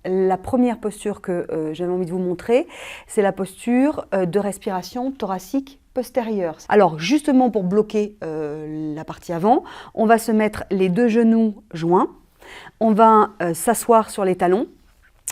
la première posture que j'avais envie de vous montrer, c'est la posture de respiration thoracique postérieure. Alors justement pour bloquer la partie avant, on va se mettre les deux genoux joints, on va s'asseoir sur les talons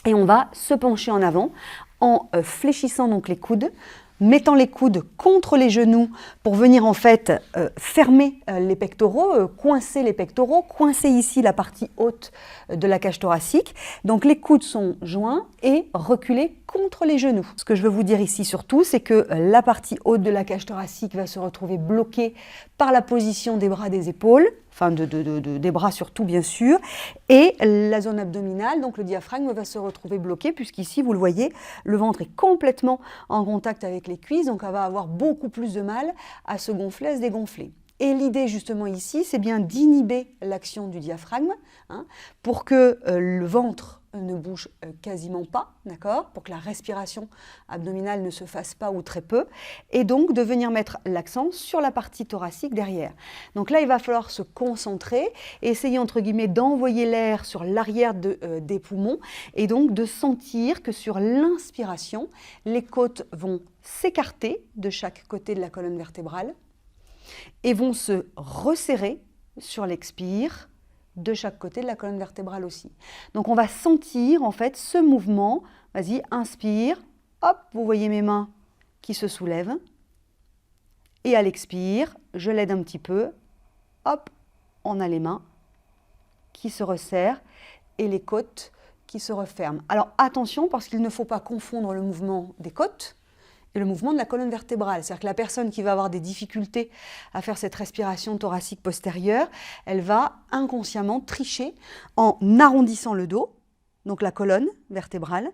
et on va se pencher en avant en fléchissant donc les coudes, mettant les coudes contre les genoux pour venir en fait fermer les pectoraux, coincer les pectoraux, coincer ici la partie haute de la cage thoracique. Donc les coudes sont joints et reculés contre les genoux. Ce que je veux vous dire ici surtout, c'est que la partie haute de la cage thoracique va se retrouver bloquée par la position des bras, des épaules, enfin des bras surtout bien sûr, et la zone abdominale, donc le diaphragme va se retrouver bloqué puisqu'ici, vous le voyez, le ventre est complètement en contact avec les cuisses, donc elle va avoir beaucoup plus de mal à se gonfler, à se dégonfler. Et l'idée justement ici, c'est bien d'inhiber l'action du diaphragme pour que le ventre ne bouge quasiment pas, d'accord, pour que la respiration abdominale ne se fasse pas ou très peu, et donc de venir mettre l'accent sur la partie thoracique derrière. Donc là, il va falloir se concentrer, essayer entre guillemets d'envoyer l'air sur l'arrière des poumons, et donc de sentir que sur l'inspiration, les côtes vont s'écarter de chaque côté de la colonne vertébrale, et vont se resserrer sur l'expire de chaque côté de la colonne vertébrale aussi. Donc on va sentir en fait ce mouvement. Vas-y, inspire, hop, vous voyez mes mains qui se soulèvent. Et à l'expire, je l'aide un petit peu, hop, on a les mains qui se resserrent et les côtes qui se referment. Alors attention, parce qu'il ne faut pas confondre le mouvement des côtes et le mouvement de la colonne vertébrale. C'est-à-dire que la personne qui va avoir des difficultés à faire cette respiration thoracique postérieure, elle va inconsciemment tricher en arrondissant le dos, donc la colonne vertébrale,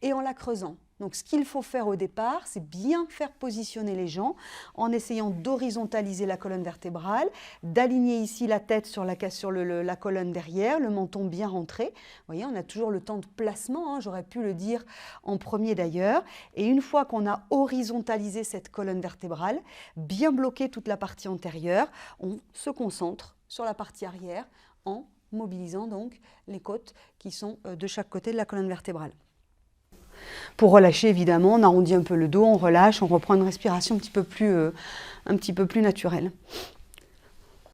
et en la creusant. Donc ce qu'il faut faire au départ, c'est bien faire positionner les jambes en essayant d'horizontaliser la colonne vertébrale, d'aligner ici la tête sur la colonne derrière, le menton bien rentré. Vous voyez, on a toujours le temps de placement, j'aurais pu le dire en premier d'ailleurs. Et une fois qu'on a horizontalisé cette colonne vertébrale, bien bloqué toute la partie antérieure, on se concentre sur la partie arrière en mobilisant donc les côtes qui sont de chaque côté de la colonne vertébrale. Pour relâcher, évidemment, on arrondit un peu le dos, on relâche, on reprend une respiration un petit peu plus naturelle.